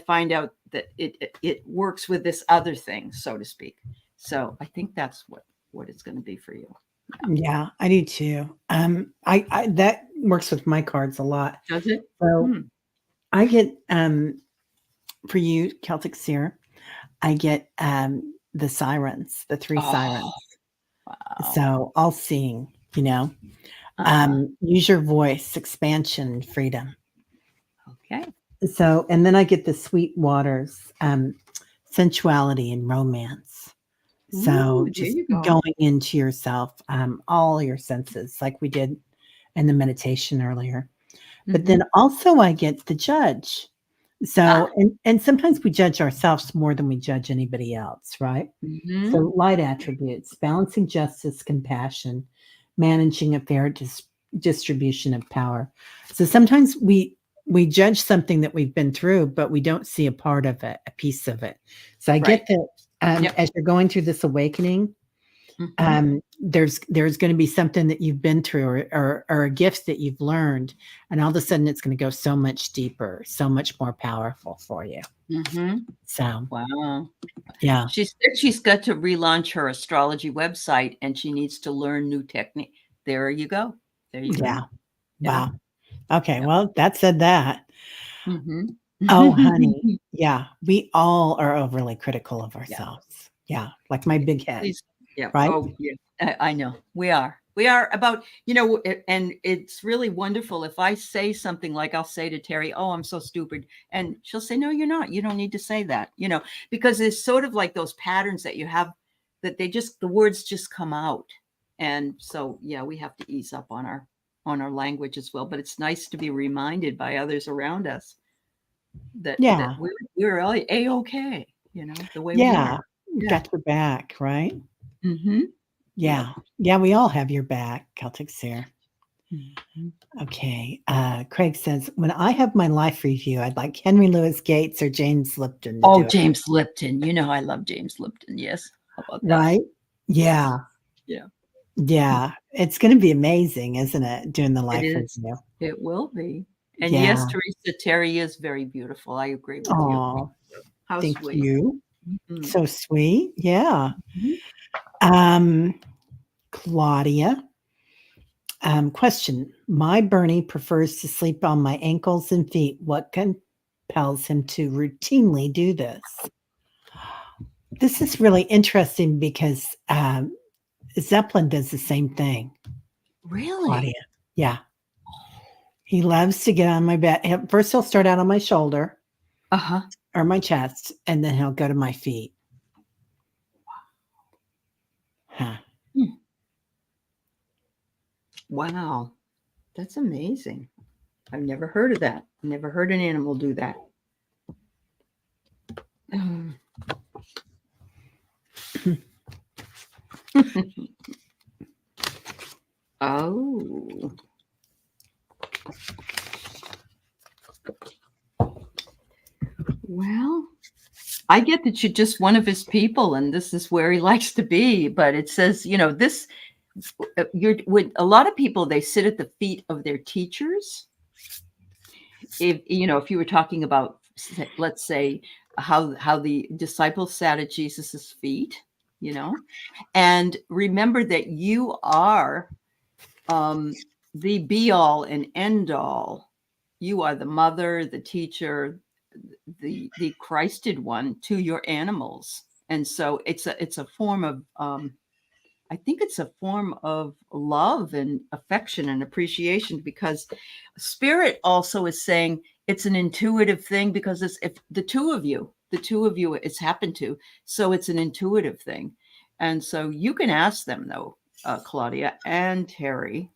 find out that it works with this other thing, so to speak. So I think that's what it's going to be for you. Yeah, I do too. I that works with my cards a lot. Does it? So I get for you, Celtic Seer, I get the sirens, the 3 sirens. Wow. So all seeing, use your voice, expansion, freedom. Okay. So, and then I get the sweet waters, sensuality and romance. So Ooh, just there you go. going into yourself, all your senses, like we did in the meditation earlier. But then also I get the judge. So, and sometimes we judge ourselves more than we judge anybody else, right? So light attributes, balancing justice, compassion, managing a fair distribution of power. So sometimes we judge something that we've been through, but we don't see a part of it, a piece of it. So I get that as you're going through this awakening, there's going to be something that you've been through, or a gift that you've learned, and all of a sudden it's going to go so much deeper, so much more powerful for you. So wow. Yeah. She said she's got to relaunch her astrology website, and she needs to learn new technique. There you go. There you go. Wow. Okay. Well, that said that. Mm-hmm. Oh, honey. Yeah. We all are overly critical of ourselves. Yeah. Like my big head. Yeah. Right. Oh, yeah. I know. We are about, and it's really wonderful if I say something like, I'll say to Teri, "Oh, I'm so stupid." And she'll say, "No, you're not. You don't need to say that," because it's sort of like those patterns that you have, that the words just come out. And so, yeah, we have to ease up on our language as well. But it's nice to be reminded by others around us that we're all A-okay, the way we are. Got your back, right? Mm-hmm. Yeah. Yeah, we all have your back, Celtic Seer. Okay. Craig says, when I have my life review, I'd like Henry Louis Gates or James Lipton to do it. James Lipton. I love James Lipton. Yes. How about that? Right? Yeah. Yeah. Yeah. It's going to be amazing, isn't it? Doing the life review. It will be. And yes, Teresa, Teri is very beautiful. I agree with you. How thank sweet. you. So sweet. Yeah. Mm-hmm. Claudia. Question. My Bernie prefers to sleep on my ankles and feet. What compels him to routinely do this? This is really interesting because Zeppelin does the same thing. Really? Claudia. Yeah. He loves to get on my bed. First, he'll start out on my shoulder or my chest, and then he'll go to my feet. Huh. Wow. That's amazing. I've never heard of that. Never heard an animal do that. Oh. Well, I get that you're just one of his people, and this is where he likes to be. But it says, this. You're with a lot of people. They sit at the feet of their teachers. If you were talking about, let's say, how the disciples sat at Jesus's feet, and remember that you are the be all and end all. You are the mother, the teacher, the Christed one to your animals. And so it's a form of I think it's a form of love and affection and appreciation, because spirit also is saying it's an intuitive thing, because it's if the two of you it's happened to, so it's an intuitive thing. And so you can ask them though, Claudia and Teri,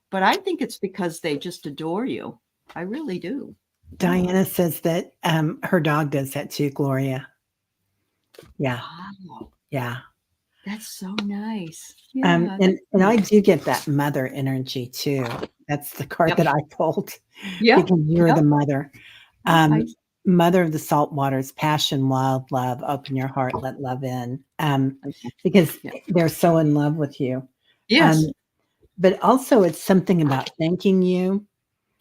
but I think it's because they just adore you. I really do. Diana says that her dog does that too, Gloria. Yeah. Wow. Yeah. That's so nice. Yeah. And I do get that mother energy too. That's the card Yep. that I pulled Yeah. because you're the mother. Nice. Mother of the salt waters, passion, wild love, open your heart, let love in. Okay. Because Yeah. they're so in love with you. Yes. But also it's something about thanking you.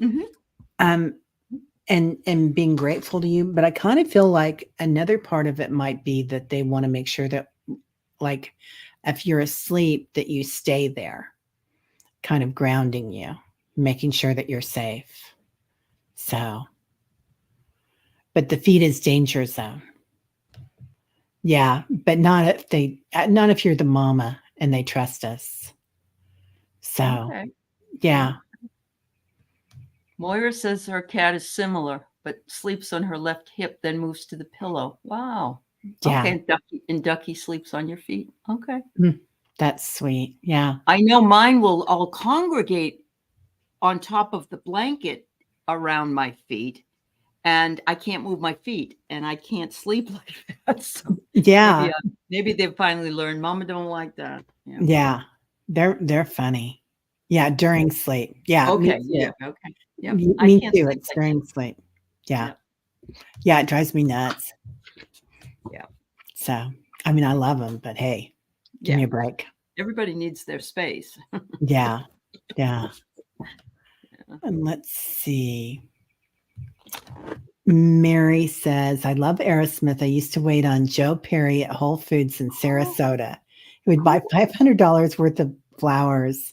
Mm-hmm. And being grateful to you. But I kind of feel like another part of it might be that they want to make sure that, like, if you're asleep, that you stay there, kind of grounding you, making sure that you're safe. So, but the feet is danger zone. Yeah, but not if you're the mama and they trust us. So, Okay. yeah. Moira says her cat is similar, but sleeps on her left hip, then moves to the pillow. Wow. Yeah. Okay. And Ducky sleeps on your feet. Okay. That's sweet. Yeah. I know mine will all congregate on top of the blanket around my feet, and I can't move my feet, and I can't sleep like that. So Yeah. maybe they've finally learned. Mama don't like that. Yeah. Yeah. They're funny. Yeah, during sleep. Yeah, Okay. me too. Yeah. Okay. Yep. I Me can't too. sleep It's like during sleep. Yeah. Yep. Yeah, it drives me nuts. Yeah. So, I mean, I love them, but hey, give me a break. Everybody needs their space. Yeah. Yeah. And let's see. Mary says, I love Aerosmith. I used to wait on Joe Perry at Whole Foods in Sarasota. He would buy $500 worth of flowers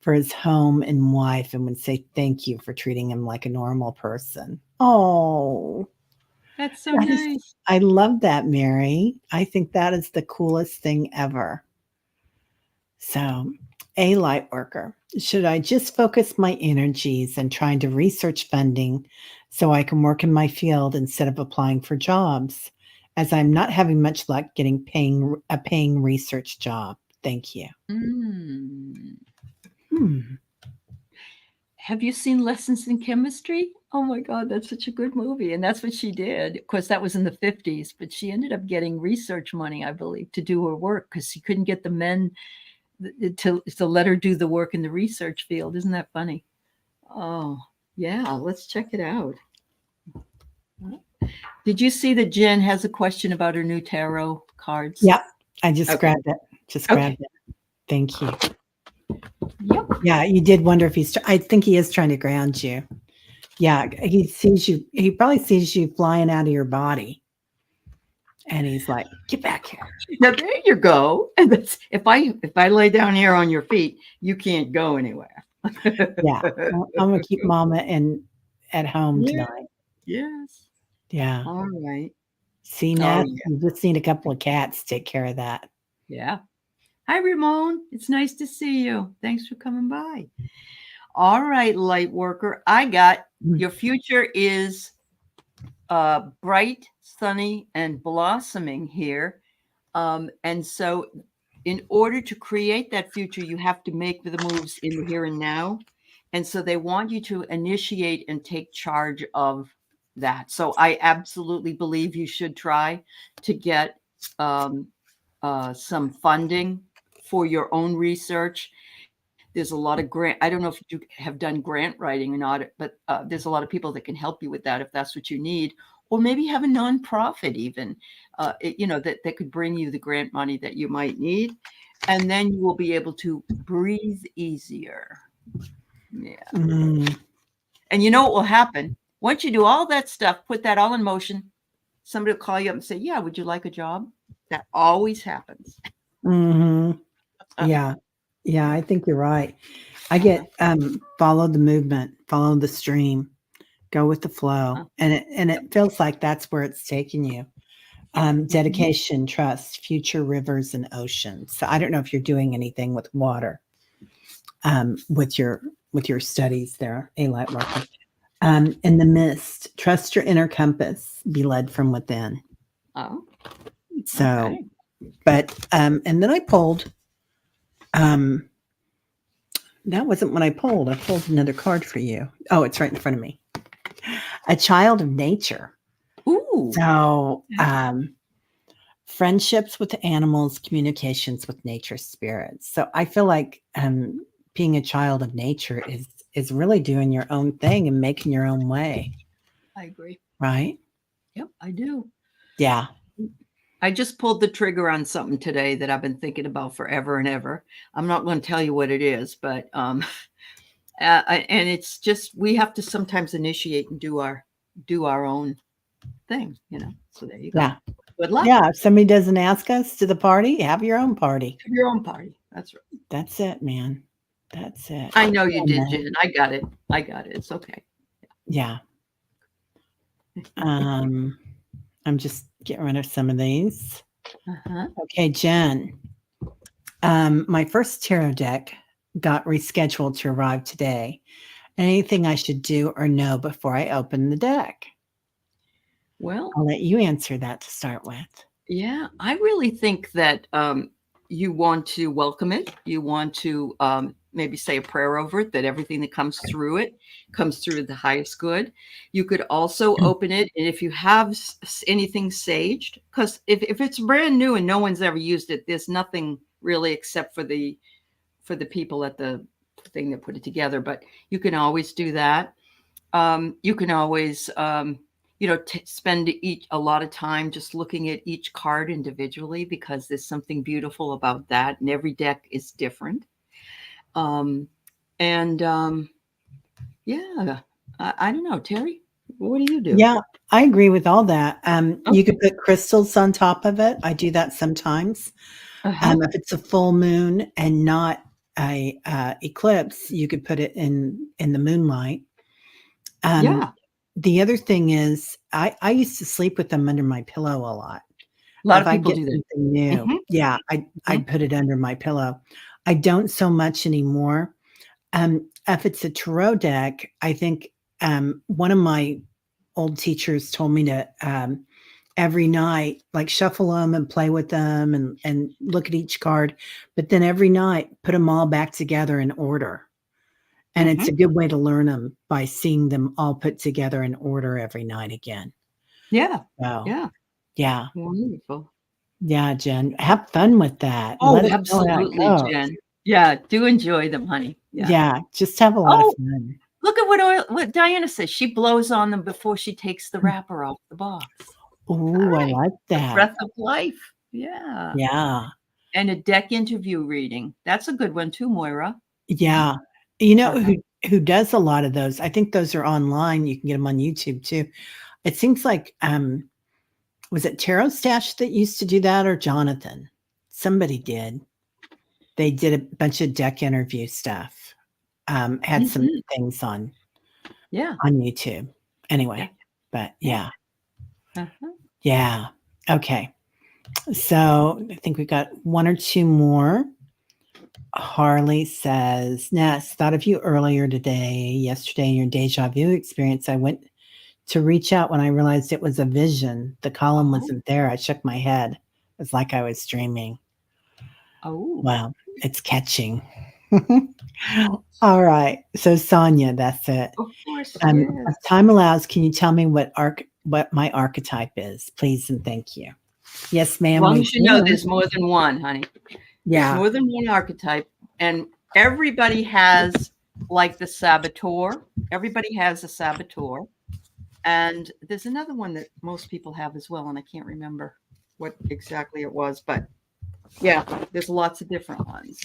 for his home and wife and would say thank you for treating him like a normal person. Oh, That's so nice. I love that, Mary. I think that is the coolest thing ever. So, a light worker. Should I just focus my energies and trying to research funding so I can work in my field instead of applying for jobs, as I'm not having much luck getting a paying research job? Thank you. Have you seen Lessons in Chemistry? Oh my God, that's such a good movie. And that's what she did. Of course, that was in the 50s, but she ended up getting research money, I believe, to do her work because she couldn't get the men to let her do the work in the research field. Isn't that funny? Oh, yeah, let's check it out. Did you see that Jen has a question about her new tarot cards? Yep. I just grabbed it. Grabbed it. Thank you. Yep. Yeah, you did wonder if I think he is trying to ground you. Yeah, he sees you. He probably sees you flying out of your body. And he's like, get back here. Now there you go. And that's, if I lay down here on your feet, you can't go anywhere. Yeah. I'm gonna keep Mama at home tonight. Yes. Yeah. All right. See, Nat, you just need a couple of cats to take care of that. Yeah. Hi, Ramon. It's nice to see you. Thanks for coming by. All right, light worker. I got your future is bright, sunny, and blossoming here. And so in order to create that future, you have to make the moves in the here and now. And so they want you to initiate and take charge of that. So I absolutely believe you should try to get some funding for your own research. There's a lot of grant. I don't know if you have done grant writing or not, but there's a lot of people that can help you with that if that's what you need. Or maybe have a nonprofit even, that could bring you the grant money that you might need. And then you will be able to breathe easier. Yeah. And you know what will happen? Once you do all that stuff, put that all in motion, somebody will call you up and say, yeah, would you like a job? That always happens. Yeah. Yeah, I think you're right. I get follow the movement, follow the stream, go with the flow. And it feels like that's where it's taking you. Dedication, trust, future rivers and oceans. So I don't know if you're doing anything with water with your studies there, a light worker. In the mist, trust your inner compass, be led from within. Oh. So, okay. But and then I pulled that wasn't what I pulled. I pulled another card for you. Oh, it's right in front of me. A child of nature. Ooh. So friendships with animals, communications with nature spirits. So I feel like being a child of nature is really doing your own thing and making your own way. I agree. Right? Yep, I do. Yeah. I just pulled the trigger on something today that I've been thinking about forever and ever. I'm not going to tell you what it is, but and it's just we have to sometimes initiate and do our own thing, So there you go. Yeah. Good luck. Yeah. If somebody doesn't ask us to the party, have your own party. Have your own party. That's right. That's it, man. That's it. I know you did, Jen. I got it. It's okay. Yeah. I'm just getting rid of some of these. Okay, Jen. My first tarot deck got rescheduled to arrive today. Anything I should do or know before I open the deck? Well, I'll let you answer that to start with. Yeah, I really think that you want to welcome it. You want to maybe say a prayer over it, that everything that comes through it comes through the highest good. You could also open it, and if you have anything saged, because if it's brand new and no one's ever used it, there's nothing really except for the people at the thing that put it together. But you can always do that. You can always spend a lot of time just looking at each card individually, because there's something beautiful about that, and every deck is different. Yeah, I don't know, Teri, what do you do? Yeah, I agree with all that. You could put crystals on top of it. I do that sometimes. If it's a full moon and not a eclipse, you could put it in the moonlight. Yeah. The other thing is, I used to sleep with them under my pillow a lot. A lot If of I people get do that. something new, yeah, I'd put it under my pillow. I don't so much anymore. If it's a tarot deck, I think one of my old teachers told me to every night, like shuffle them and play with them and look at each card, but then every night put them all back together in order. And it's a good way to learn them by seeing them all put together in order every night again. Yeah. So, Yeah. yeah. Wonderful. Yeah, Jen, have fun with that. Oh, Let us know how it absolutely, goes. Jen. Yeah, do enjoy them, honey. Yeah, just have a lot of fun. Look at what Diana says. She blows on them before she takes the wrapper off the box. Oh, I like The that. breath of life. Yeah. Yeah. And a deck interview reading. That's a good one too, Moira. Yeah. You know who does a lot of those? I think those are online. You can get them on YouTube too. It seems like was it Tarot Stash that used to do that, or Jonathan? Somebody did. They did a bunch of deck interview stuff. Had some things on YouTube. Anyway, but yeah. Yeah. Okay. So I think we got one or two more. Harley says, Ness, thought of you yesterday in your deja vu experience. I went to reach out when I realized it was a vision. The column wasn't there. I shook my head. It was like I was dreaming. Oh. Well, it's catching. All right. So Sonia, that's it. Of course. If time allows, can you tell me what my archetype is, please and thank you? Yes, ma'am. As long as you know there's more than one, honey. Yeah. There's more than one archetype. And everybody has like the saboteur. Everybody has a saboteur. And there's another one that most people have as well. And I can't remember what exactly it was, but yeah, there's lots of different ones.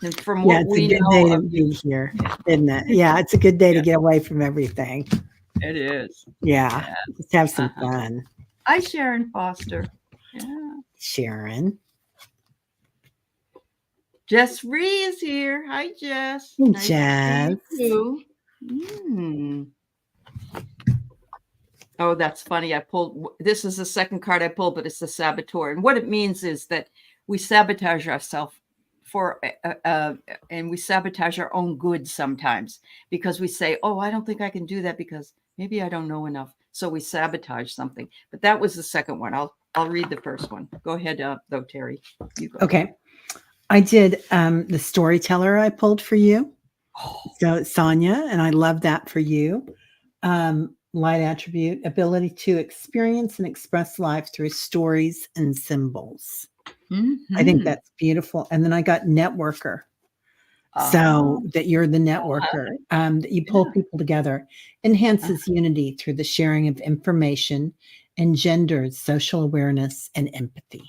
And from what we know, it's a good day to be here, isn't it? Yeah, it's a good day to get away from everything. It is. Yeah, just have some fun. Hi, Sharon Foster. Yeah, Sharon. Jess Ree is here. Hi, Jess. Nice Jess. To see you. Oh, that's funny. This is the second card I pulled, but it's the saboteur. And what it means is that we sabotage ourselves and we sabotage our own good sometimes, because we say, oh, I don't think I can do that because maybe I don't know enough. So we sabotage something. But that was the second one. I'll read the first one. Go ahead, though, Teri. You go. Okay. I did the storyteller I pulled for you. So Sonia, and I love that for you. light attribute, ability to experience and express life through stories and symbols. I think that's beautiful. And then I got networker. So that you're the networker, that you pull people together, enhances unity through the sharing of information, engenders social awareness and empathy.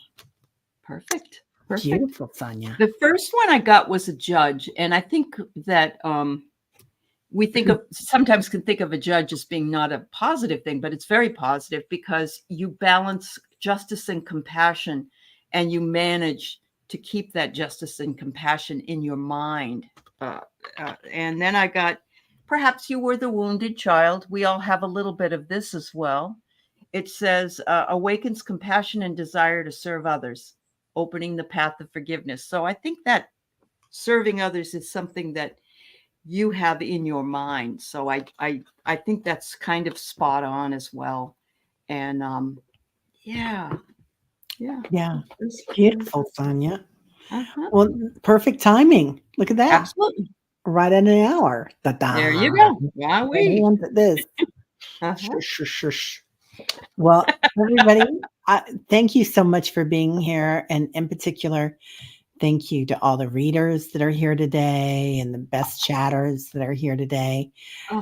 Perfect. Beautiful, Sonia. The first one I got was a judge. And I think that we sometimes can think of a judge as being not a positive thing, but it's very positive because you balance justice and compassion, and you manage to keep that justice and compassion in your mind. And then I got, perhaps you were the wounded child. We all have a little bit of this as well. It says, awakens compassion and desire to serve others, opening the path of forgiveness. So I think that serving others is something that you have in your mind. So I think that's kind of spot on as well. And yeah. It's beautiful, Sonia. Well, perfect timing. Look at that. Absolutely. Right at an hour. There you go. Wow. This. Shush. Well, everybody, thank you so much for being here. And in particular, thank you to all the readers that are here today and the best chatters that are here today.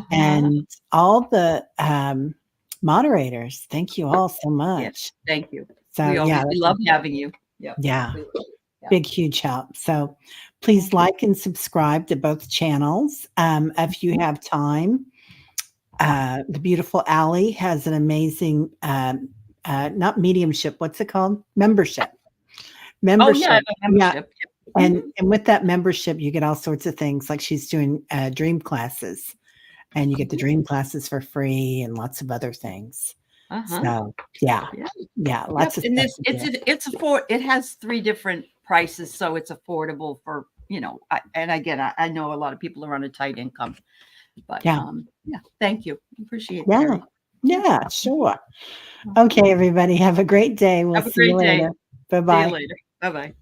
And all the moderators. Thank you all so much. Yes, thank you. So we love having you. Yeah. Big, huge help. So please like and subscribe to both channels. If you have time, the beautiful Aley has an amazing, not mediumship. What's it called? Membership. Membership. And with that membership, you get all sorts of things. Like she's doing dream classes, and you get the dream classes for free and lots of other things. So lots of and stuff. It has 3 different prices, so it's affordable for, and again, I know a lot of people are on a tight income, but thank you. Appreciate it. Yeah, sure. Okay, everybody, have a great day. We'll see you later. Bye-bye. See you later. Bye-bye.